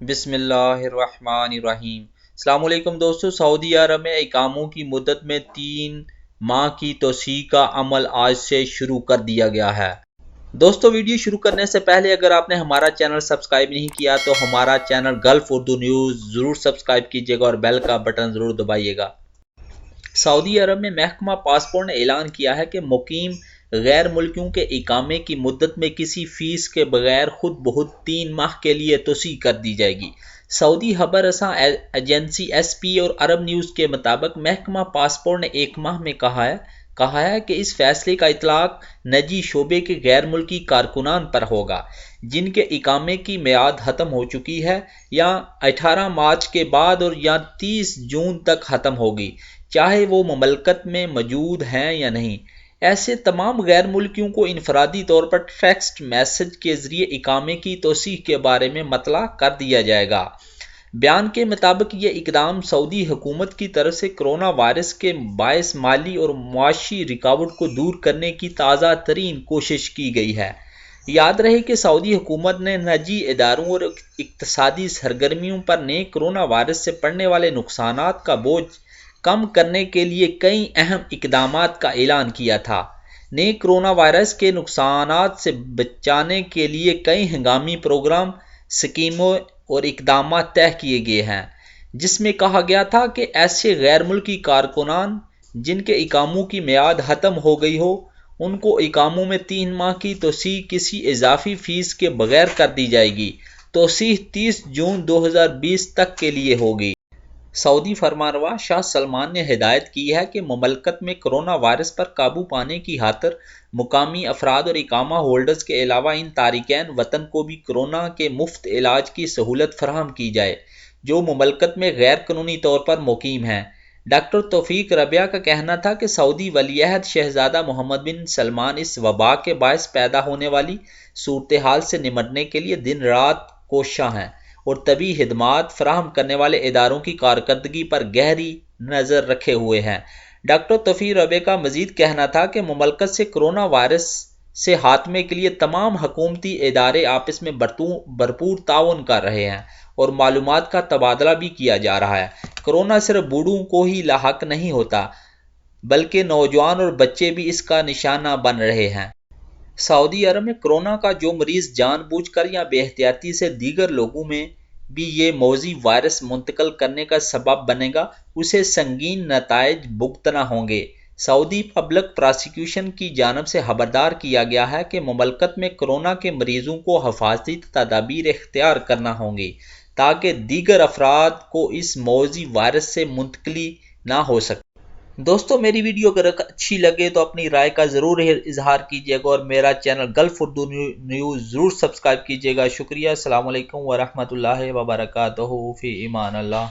بسم اللہ الرحمن الرحیم۔ السلام علیکم دوستو، سعودی عرب میں اقاموں کی مدت میں 3 ماہ کی توسیع کا عمل آج سے شروع کر دیا گیا ہے۔ دوستو ویڈیو شروع کرنے سے پہلے اگر آپ نے ہمارا چینل سبسکرائب نہیں کیا تو ہمارا چینل گلف اردو نیوز ضرور سبسکرائب کیجیے گا اور بیل کا بٹن ضرور دبائیے گا۔ سعودی عرب میں محکمہ پاسپورٹ نے اعلان کیا ہے کہ مقیم غیر ملکیوں کے اقامے کی مدت میں کسی فیس کے بغیر خود بخود 3 ماہ کے لیے توسیع کر دی جائے گی۔ سعودی خبر رساں ایجنسی ایس پی اور عرب نیوز کے مطابق محکمہ پاسپورٹ نے 1 ماہ میں کہا ہے کہ اس فیصلے کا اطلاق نجی شعبے کے غیر ملکی کارکنان پر ہوگا جن کے اقامے کی میعاد ختم ہو چکی ہے یا 18 مارچ کے بعد اور یا 30 جون تک ختم ہوگی، چاہے وہ مملکت میں موجود ہیں یا نہیں۔ ایسے تمام غیر ملکیوں کو انفرادی طور پر ٹیکسٹ میسج کے ذریعے اقامے کی توسیع کے بارے میں مطلع کر دیا جائے گا۔ بیان کے مطابق یہ اقدام سعودی حکومت کی طرف سے کرونا وائرس کے باعث مالی اور معاشی رکاوٹ کو دور کرنے کی تازہ ترین کوشش کی گئی ہے۔ یاد رہے کہ سعودی حکومت نے نجی اداروں اور اقتصادی سرگرمیوں پر نئے کرونا وائرس سے پڑنے والے نقصانات کا بوجھ کم کرنے کے لیے کئی اہم اقدامات کا اعلان کیا تھا۔ نئے کرونا وائرس کے نقصانات سے بچانے کے لیے کئی ہنگامی پروگرام، اسکیموں اور اقدامات طے کیے گئے ہیں، جس میں کہا گیا تھا کہ ایسے غیر ملکی کارکنان جن کے اقاموں کی میعاد ختم ہو گئی ہو، ان کو اقاموں میں 3 ماہ کی توسیع کسی اضافی فیس کے بغیر کر دی جائے گی۔ توسیع 30 جون 2020 تک کے لیے ہوگی۔ سعودی فرمانروا شاہ سلمان نے ہدایت کی ہے کہ مملکت میں کرونا وائرس پر قابو پانے کی خاطر مقامی افراد اور اقامہ ہولڈرز کے علاوہ ان تارکین وطن کو بھی کورونا کے مفت علاج کی سہولت فراہم کی جائے جو مملکت میں غیر قانونی طور پر مقیم ہیں۔ ڈاکٹر توفیق ربیہ کا کہنا تھا کہ سعودی ولی عہد شہزادہ محمد بن سلمان اس وبا کے باعث پیدا ہونے والی صورتحال سے نمٹنے کے لیے دن رات کوشاں ہیں اور طبی خدمات فراہم کرنے والے اداروں کی کارکردگی پر گہری نظر رکھے ہوئے ہیں۔ ڈاکٹر توفیق ربیہ کا مزید کہنا تھا کہ مملکت سے کرونا وائرس سے خاتمے کے لیے تمام حکومتی ادارے آپس میں بھرپور تعاون کر رہے ہیں اور معلومات کا تبادلہ بھی کیا جا رہا ہے۔ کرونا صرف بوڑھوں کو ہی لاحق نہیں ہوتا بلکہ نوجوان اور بچے بھی اس کا نشانہ بن رہے ہیں۔ سعودی عرب میں کرونا کا جو مریض جان بوجھ کر یا بے احتیاطی سے دیگر لوگوں میں بھی یہ موذی وائرس منتقل کرنے کا سبب بنے گا، اسے سنگین نتائج بھگتنا ہوں گے۔ سعودی پبلک پراسیکیوشن کی جانب سے خبردار کیا گیا ہے کہ مملکت میں کرونا کے مریضوں کو حفاظتی تدابیر اختیار کرنا ہوں گی تاکہ دیگر افراد کو اس موذی وائرس سے منتقلی نہ ہو سکے۔ دوستو میری ویڈیو اگر اچھی لگے تو اپنی رائے کا ضرور اظہار کیجیے گا اور میرا چینل گلف اردو نیوز ضرور سبسکرائب کیجیے گا۔ شکریہ۔ السلام علیکم ورحمۃ اللہ وبرکاتہ۔ فی امان اللہ۔